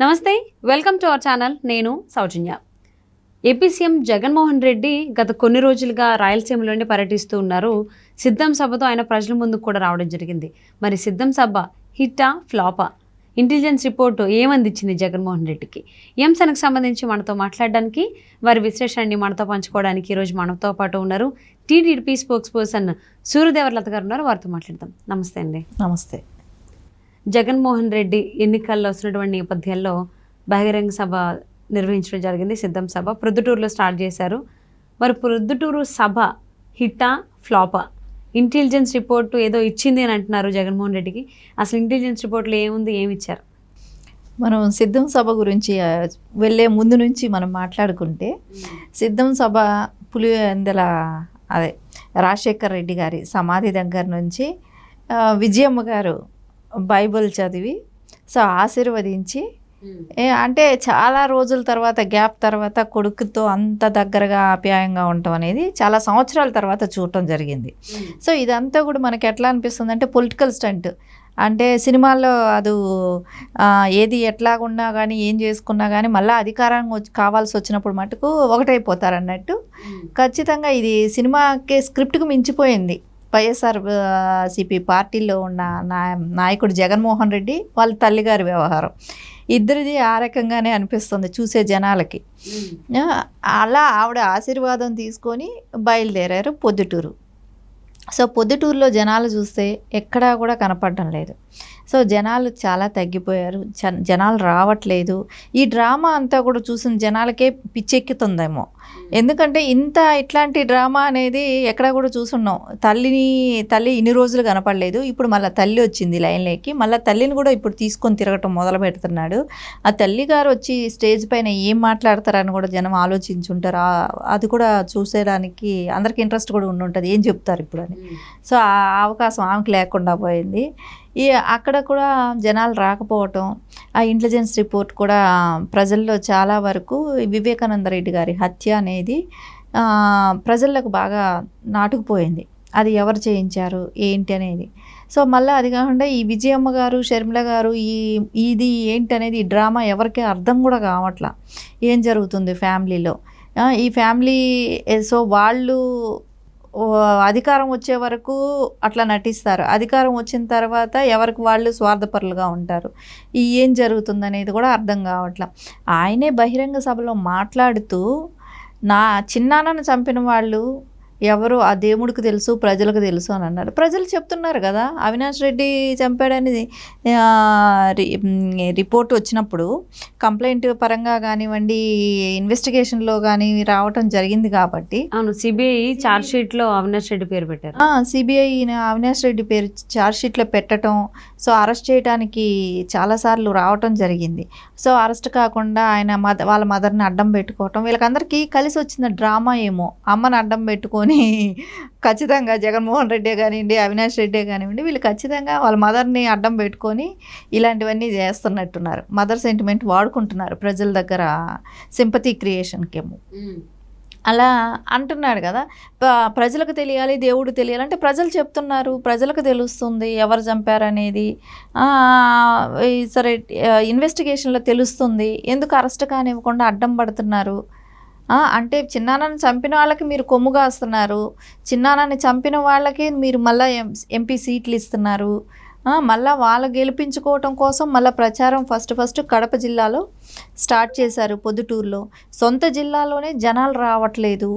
నమస్తే, welcome to our channel. నేను సౌజన్య. AP CM Jaganmohan Reddy గత కొన్ని రోజులుగా రాయలసీమలోనే పర్యటిస్తూ ఉన్నారు. సిద్ధం సభతో ఆయన ప్రజల ముందుకు కూడా రావడం జరిగింది. మరి సిద్ధం సభ హిట్టా ఫ్లాపా? ఇంటెలిజెన్స్ రిపోర్టు ఏమందించింది జగన్మోహన్ రెడ్డికి? ఈ అంశానికి సంబంధించి మనతో మాట్లాడడానికి, వారి విశ్లేషణని మనతో పంచుకోవడానికి ఈరోజు మనతో పాటు ఉన్నారు టీడీపీ స్పోక్స్ పర్సన్ సూర్యదేవర్లత గారు ఉన్నారు. వారితో మాట్లాడదాం. నమస్తే అండి. నమస్తే. జగన్మోహన్ రెడ్డి ఎన్నికల్లో వస్తున్నటువంటి నేపథ్యంలో బహిరంగ సభ నిర్వహించడం జరిగింది. సిద్ధం సభ ప్రొద్దుటూరులో స్టార్ట్ చేశారు. మరి ప్రొద్దుటూరు సభ హిట్టా ఫ్లాపా? ఇంటెలిజెన్స్ రిపోర్టు ఏదో ఇచ్చింది అని అంటున్నారు జగన్మోహన్ రెడ్డికి. అసలు ఇంటెలిజెన్స్ రిపోర్ట్లో ఏముంది, ఏమి ఇచ్చారు? మనం సిద్ధం సభ గురించి వెళ్ళే ముందు నుంచి మనం మాట్లాడుకుంటే, సిద్ధం సభ పులివెందుల అదే రాజశేఖర్ రెడ్డి గారి సమాధి దగ్గర నుంచి విజయమ్మ గారు బైబిల్ చదివి ఆశీర్వదించి, అంటే చాలా రోజుల తర్వాత గ్యాప్ తర్వాత కొడుకుతో అంత దగ్గరగా ఆప్యాయంగా ఉండటం అనేది చాలా సంవత్సరాల తర్వాత చూడటం జరిగింది. ఇదంతా కూడా మనకి ఎట్లా అనిపిస్తుంది అంటే పొలిటికల్ స్టంట్. అంటే సినిమాల్లో అది ఏది ఎట్లాగున్నా కానీ ఏం చేసుకున్నా కానీ మళ్ళీ అధికారం కావాల్సి వచ్చినప్పుడు మటుకు ఒకటైపోతారు అన్నట్టు. ఖచ్చితంగా ఇది సినిమాకి స్క్రిప్ట్కి మించిపోయింది. వైఎస్ఆర్సీపీ పార్టీలో ఉన్న నాయకుడు జగన్మోహన్ రెడ్డి వాళ్ళ తల్లిగారి వ్యవహారం ఇద్దరిది ఆ రకంగానే అనిపిస్తుంది చూసే జనాలకి. అలా ఆవిడ ఆశీర్వాదం తీసుకొని బయలుదేరారు పొద్దుటూరు. పొద్దుటూరులో జనాలు చూస్తే ఎక్కడా కూడా కనపడడం లేదు. జనాలు చాలా తగ్గిపోయారు. జనాలు రావట్లేదు. ఈ డ్రామా అంతా కూడా చూసిన జనాలకే పిచ్చెక్కుతుందేమో. ఎందుకంటే ఇట్లాంటి డ్రామా అనేది ఎక్కడా కూడా చూసున్నాం. తల్లి ఇన్ని రోజులు కనపడలేదు. ఇప్పుడు మళ్ళీ తల్లి వచ్చింది లైన్లోకి. మళ్ళీ తల్లిని కూడా ఇప్పుడు తీసుకొని తిరగటం మొదలు పెడుతున్నాడు. ఆ తల్లి గారు వచ్చి స్టేజ్ పైన ఏం మాట్లాడతారని కూడా జనం ఆలోచించుంటారు. అది కూడా చూసేయడానికి అందరికి ఇంట్రెస్ట్ కూడా ఉండుంటుంది, ఏం చెప్తారు ఇప్పుడు అని. ఆ అవకాశం ఆమెకు లేకుండా పోయింది. అక్కడ కూడా జనాలు రాకపోవటం, ఆ ఇంటెలిజెన్స్ రిపోర్ట్ కూడా ప్రజల్లో చాలా వరకు వివేకానంద రెడ్డి గారి హత్య అనేది ప్రజలకు బాగా నాటుకుపోయింది. అది ఎవరు చేయించారు ఏంటి అనేది. మళ్ళీ అది కాకుండా ఈ విజయమ్మ గారు, షర్మిల గారు ఇది ఏంటి అనేది ఈ డ్రామా ఎవరికి అర్థం కూడా కావట్లా. ఏం జరుగుతుంది ఫ్యామిలీలో, ఈ ఫ్యామిలీ వాళ్ళు అధికారం వచ్చే వరకు అట్లా నటిస్తారు. అధికారం వచ్చిన తర్వాత ఎవరికి వాళ్ళు స్వార్థపరులుగా ఉంటారు. ఏం జరుగుతుందనేది కూడా అర్థం కావట్లా. ఆయనే బహిరంగ సభలో మాట్లాడుతూ నా చిన్నాన్నను చంపిన వాళ్ళు ఎవరు ఆ దేవుడికి తెలుసు, ప్రజలకు తెలుసు అని అన్నారు. ప్రజలు చెప్తున్నారు కదా అవినాష్ రెడ్డి చంపాడని రిపోర్ట్ వచ్చినప్పుడు కంప్లైంట్ పరంగా కానివ్వండి, ఇన్వెస్టిగేషన్లో కానీ రావటం జరిగింది కాబట్టి. అవును, సిబిఐ ఛార్జ్ షీట్లో అవినాష్ రెడ్డి పేరు పెట్టారు. సిబిఐ అవినాష్ రెడ్డి పేరు ఛార్జ్ షీట్లో పెట్టడం, అరెస్ట్ చేయడానికి చాలాసార్లు రావటం జరిగింది. అరెస్ట్ కాకుండా ఆయన వాళ్ళ మదర్ని అడ్డం పెట్టుకోవటం, వీళ్ళకందరికీ కలిసి వచ్చిన డ్రామా ఏమో. అమ్మని అడ్డం పెట్టుకొని ఖచ్చితంగా జగన్మోహన్ రెడ్డి కానివ్వండి, అవినాష్ రెడ్డి కానివ్వండి, వీళ్ళు ఖచ్చితంగా వాళ్ళ మదర్ని అడ్డం పెట్టుకొని ఇలాంటివన్నీ చేస్తున్నట్టున్నారు. మదర్ సెంటిమెంట్ వాడుకుంటున్నారు ప్రజల దగ్గర సింపతి క్రియేషన్కేమో. అలా అంటున్నాడు కదా. ప్రజలకు తెలియాలి, దేవుడు తెలియాలంటే ప్రజలు చెప్తున్నారు, ప్రజలకు తెలుస్తుంది ఎవరు చంపారనేది. సరే, ఇన్వెస్టిగేషన్లో తెలుస్తుంది. ఎందుకు అరెస్ట్ కానివ్వకుండా అడ్డం పడుతున్నారు అంటే చిన్నాన్నని చంపిన వాళ్ళకి మీరు కొమ్ము కాస్తున్నారు, చిన్నాన్నని చంపిన వాళ్ళకి మీరు మళ్ళీ ఎంపీ సీట్లు ఇస్తున్నారు. మళ్ళీ వాళ్ళు గెలిపించుకోవటం కోసం మళ్ళీ ప్రచారం ఫస్ట్ కడప జిల్లాలో స్టార్ట్ చేశారు. పొద్దుటూరులో సొంత జిల్లాలోనే జనాలు రావట్లేదు.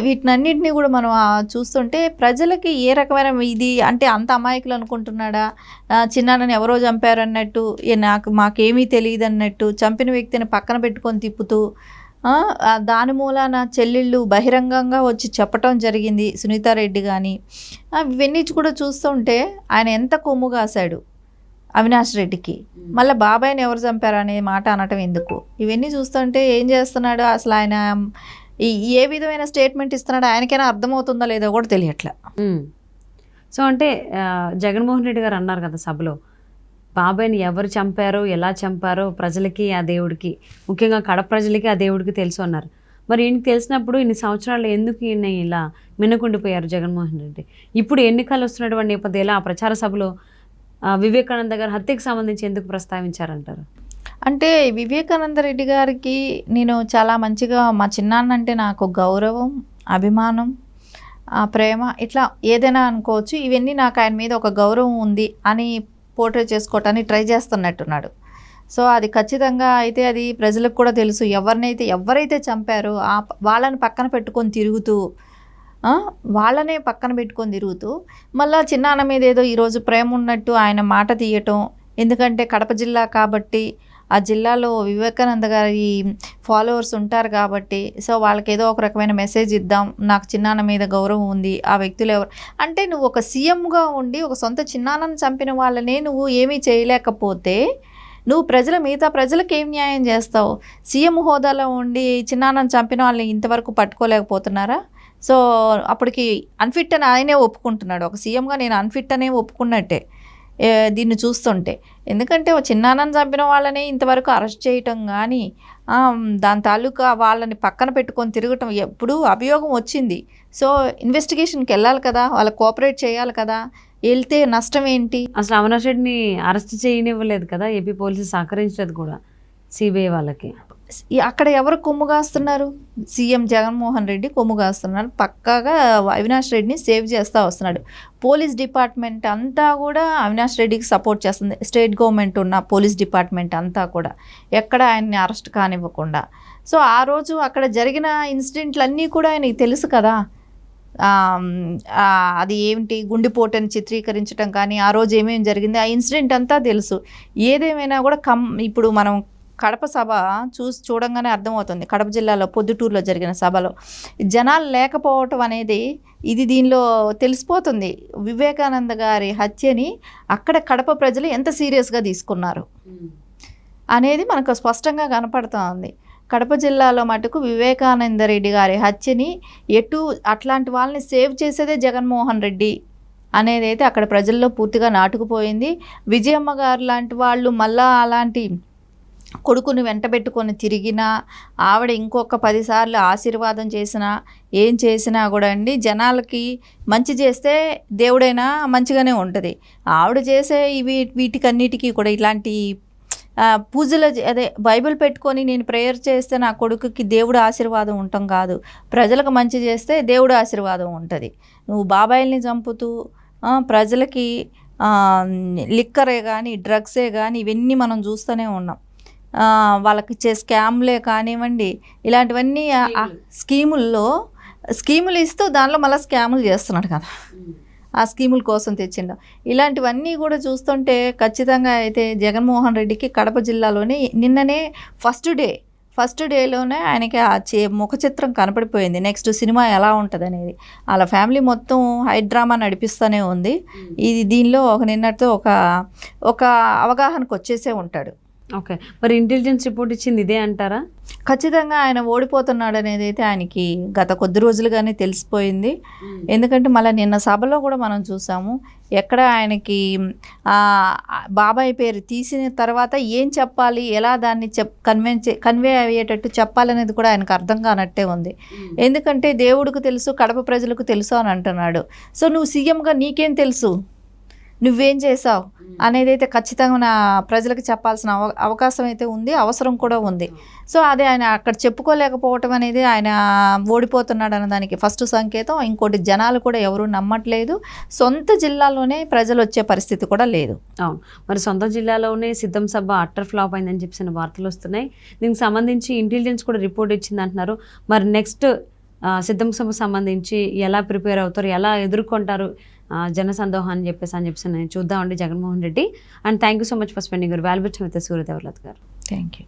వీటినన్నింటినీ కూడా మనం చూస్తుంటే ప్రజలకి ఏ రకమైన ఇది అంటే అంత అమాయకులు అనుకుంటున్నాడా, చిన్నాన్నని ఎవరో చంపారన్నట్టు, మాకేమీ తెలియదు అన్నట్టు, చంపిన వ్యక్తిని పక్కన పెట్టుకొని తిప్పుతూ దాని మూలాన చెల్లెళ్ళు బహిరంగంగా వచ్చి చెప్పటం జరిగింది. సునీతారెడ్డి కానీ ఇవన్నీ కూడా చూస్తుంటే ఆయన ఎంత కొమ్ము కాశాడు అవినాష్ రెడ్డికి. మళ్ళీ బాబాయ్ని ఎవరు చంపారు అనే మాట అనటం ఎందుకు? ఇవన్నీ చూస్తుంటే ఏం చేస్తున్నాడు అసలు ఆయన, ఏ విధమైన స్టేట్మెంట్ ఇస్తున్నాడు ఆయనకైనా అర్థమవుతుందా లేదో కూడా తెలియట్లా. అంటే జగన్మోహన్ రెడ్డి గారు అన్నారు కదా సభలో, బాబాయ్ని ఎవరు చంపారో, ఎలా చంపారో ప్రజలకి, ఆ దేవుడికి, ముఖ్యంగా కడప ప్రజలకి ఆ దేవుడికి తెలుసు అన్నారు. మరి ఈయనకి తెలిసినప్పుడు ఇన్ని సంవత్సరాలు ఎందుకు ఈయన ఇలా మిన్నకుండిపోయారు జగన్మోహన్ రెడ్డి? ఇప్పుడు ఎన్నికలు వస్తున్నటువంటి నేపథ్యంలో ఆ ప్రచార సభలో వివేకానంద గారి హత్యకు సంబంధించి ఎందుకు ప్రస్తావించారంటారు? అంటే వివేకానంద రెడ్డి గారికి నేను చాలా మంచిగా, మా చిన్నాన్న అంటే నాకు గౌరవం, అభిమానం, ప్రేమ, ఇట్లా ఏదైనా అనుకోవచ్చు. ఇవన్నీ నాకు ఆయన మీద ఒక గౌరవం ఉంది అని పోర్ట్రే చేసుకోవటానికి ట్రై చేస్తున్నట్టున్నాడు. సో అది ఖచ్చితంగా అయితే అది ప్రజలకు కూడా తెలుసు. ఎవరైతే చంపారో వాళ్ళని పక్కన పెట్టుకొని తిరుగుతూ వాళ్ళనే పక్కన పెట్టుకొని తిరుగుతూ మళ్ళీ చిన్నాన్న మీద ఏదో ఈరోజు ప్రేమ ఉన్నట్టు ఆయన మాట తీయటం. ఎందుకంటే కడప జిల్లా కాబట్టి ఆ జిల్లాలో వివేకానంద గారి ఫాలోవర్స్ ఉంటారు కాబట్టి, సో వాళ్ళకి ఏదో ఒక రకమైన మెసేజ్ ఇద్దాం, నాకు చిన్నాన్న మీద గౌరవం ఉంది, ఆ వ్యక్తులు ఎవరు అంటే, నువ్వు ఒక సీఎంగా ఉండి ఒక సొంత చిన్నాన్నను చంపిన వాళ్ళనే నువ్వు ఏమీ చేయలేకపోతే నువ్వు మిగతా ప్రజలకు ఏం న్యాయం చేస్తావు? సీఎం హోదాలో ఉండి చిన్నాన్నను చంపిన వాళ్ళని ఇంతవరకు పట్టుకోలేకపోతున్నారా? సో అప్పటికి అన్ఫిట్ అని ఆయనే ఒప్పుకుంటున్నాడు. ఒక సీఎంగా నేను అన్ఫిట్ అనే ఒప్పుకున్నట్టే దీన్ని చూస్తుంటే. ఎందుకంటే చిన్నాన్నను చంపిన వాళ్ళని ఇంతవరకు అరెస్ట్ చేయటం కానీ, దాని తాలూకా వాళ్ళని పక్కన పెట్టుకొని తిరగటం, ఎప్పుడు అభియోగం వచ్చింది. సో ఇన్వెస్టిగేషన్కి వెళ్ళాలి కదా, వాళ్ళకి కోఆపరేట్ చేయాలి కదా, వెళ్తే నష్టం ఏంటి? అసలు అవినాష్ రెడ్డిని అరెస్ట్ చేయనివ్వలేదు కదా ఏపీ పోలీసులు, సహకరించలేదు కూడా సిబిఐ వాళ్ళకి. అక్కడ ఎవరు కొమ్ము కాస్తున్నారు? సీఎం జగన్మోహన్ రెడ్డి కొమ్ము కాస్తున్నాడు. పక్కాగా అవినాష్ రెడ్డిని సేవ్ చేస్తూ వస్తున్నాడు. పోలీస్ డిపార్ట్మెంట్ అంతా కూడా అవినాష్ రెడ్డికి సపోర్ట్ చేస్తుంది. స్టేట్ గవర్నమెంట్ ఉన్న పోలీస్ డిపార్ట్మెంట్ అంతా కూడా ఎక్కడ ఆయన్ని అరెస్ట్ కానివ్వకుండా. సో ఆ రోజు అక్కడ జరిగిన ఇన్సిడెంట్లన్నీ కూడా ఆయనకి తెలుసు కదా. అది ఏమిటి, గుండెపోటుని చిత్రీకరించడం కానీ, ఆ రోజు ఏమేమి జరిగింది, ఆ ఇన్సిడెంట్ అంతా తెలుసు. ఏదేమైనా కూడా ఇప్పుడు మనం కడప సభ చూడంగానే అర్థమవుతుంది. కడప జిల్లాలో పొద్దుటూరులో జరిగిన సభలో జనాలు లేకపోవటం అనేది దీనిలో తెలిసిపోతుంది. వివేకానంద గారి హత్యని అక్కడ కడప ప్రజలు ఎంత సీరియస్గా తీసుకున్నారు అనేది మనకు స్పష్టంగా కనపడుతూ ఉంది. కడప జిల్లాలో మటుకు వివేకానంద రెడ్డి గారి హత్యని అట్లాంటి వాళ్ళని సేవ్ చేసేదే జగన్మోహన్ రెడ్డి అనేది అయితే అక్కడ ప్రజల్లో పూర్తిగా నాటుకుపోయింది. విజయమ్మ గారు లాంటి వాళ్ళు మళ్ళా అలాంటి కొడుకుని వెంటబెట్టుకొని తిరిగినా, ఆవిడ ఇంకొక 10 సార్లు ఆశీర్వాదం చేసినా, ఏం చేసినా కూడా అండి, జనాలకి మంచి చేస్తే దేవుడైనా మంచిగానే ఉంటుంది. ఆవిడ చేసే వీటికన్నిటికీ కూడా ఇలాంటి పూజలు, అదే బైబిల్ పెట్టుకొని నేను ప్రేయర్ చేస్తే నా కొడుకుకి దేవుడు ఆశీర్వాదం ఉండటం కాదు, ప్రజలకు మంచి చేస్తే దేవుడు ఆశీర్వాదం ఉంటుంది. నువ్వు బాబాయిల్ని చంపుతూ ప్రజలకి లిక్కరే కానీ, డ్రగ్సే కానీ, ఇవన్నీ మనం చూస్తూనే ఉన్నాం. వాళ్ళకి ఇచ్చే స్కామ్లే కానివ్వండి, ఇలాంటివన్నీ స్కీములు ఇస్తూ దానిలో మళ్ళీ స్కాములు చేస్తున్నాడు కదా, ఆ స్కీముల కోసం తెచ్చిండు. ఇలాంటివన్నీ కూడా చూస్తుంటే ఖచ్చితంగా అయితే జగన్మోహన్ రెడ్డికి కడప జిల్లాలోనే నిన్ననే ఫస్ట్ డేలోనే ఆయనకి ఆ ముఖ చిత్రం కనపడిపోయింది. నెక్స్ట్ సినిమా ఎలా ఉంటుంది అనేది. వాళ్ళ ఫ్యామిలీ మొత్తం హైడ్రామా నడిపిస్తూనే ఉంది. దీనిలో నిన్నటితో ఒక అవగాహనకు వచ్చేసే ఉంటాడు. ఓకే, మరి ఇంటెలిజెన్స్ రిపోర్ట్ ఇచ్చింది ఇదే అంటారా? ఖచ్చితంగా ఆయన ఓడిపోతున్నాడు అనేది అయితే ఆయనకి గత కొద్ది రోజులుగానే తెలిసిపోయింది. ఎందుకంటే మళ్ళీ నిన్న సభలో కూడా మనం చూసాము, ఎక్కడ ఆయనకి బాబాయ్ పేరు తీసిన తర్వాత ఏం చెప్పాలి, ఎలా దాన్ని కన్వే అయ్యేటట్టు చెప్పాలనేది కూడా ఆయనకు అర్థం కానట్టే ఉంది. ఎందుకంటే దేవుడికి తెలుసు, కడప ప్రజలకు తెలుసు అని అంటున్నాడు. సో నువ్వు సీఎంగా నీకేం తెలుసు, నువ్వేం చేసావు అనేది అయితే ఖచ్చితంగా నా ప్రజలకు చెప్పాల్సిన అవకాశం అయితే ఉంది, అవసరం కూడా ఉంది. సో అదే ఆయన అక్కడ చెప్పుకోలేకపోవటం అనేది ఆయన ఓడిపోతున్నాడు అన్నదానికి ఫస్ట్ సంకేతం. ఇంకోటి, జనాలు కూడా ఎవరు నమ్మట్లేదు, సొంత జిల్లాలోనే ప్రజలు వచ్చే పరిస్థితి కూడా లేదు. అవును, మరి సొంత జిల్లాలోనే సిద్ధం సభ అట్టర్ ఫ్లాప్ అయిందని చెప్పిన వార్తలు వస్తున్నాయి. దీనికి సంబంధించి ఇంటెలిజెన్స్ కూడా రిపోర్ట్ ఇచ్చింది అంటున్నారు. మరి నెక్స్ట్ సిద్ధం సభ సంబంధించి ఎలా ప్రిపేర్ అవుతారు, ఎలా ఎదుర్కొంటారు జనసందోహం అని చెప్పేసి నేను చూద్దామండి Jaganmohan Reddy. And thank you so much for spending your valuable time with Surya Devalath గారు. Thank you.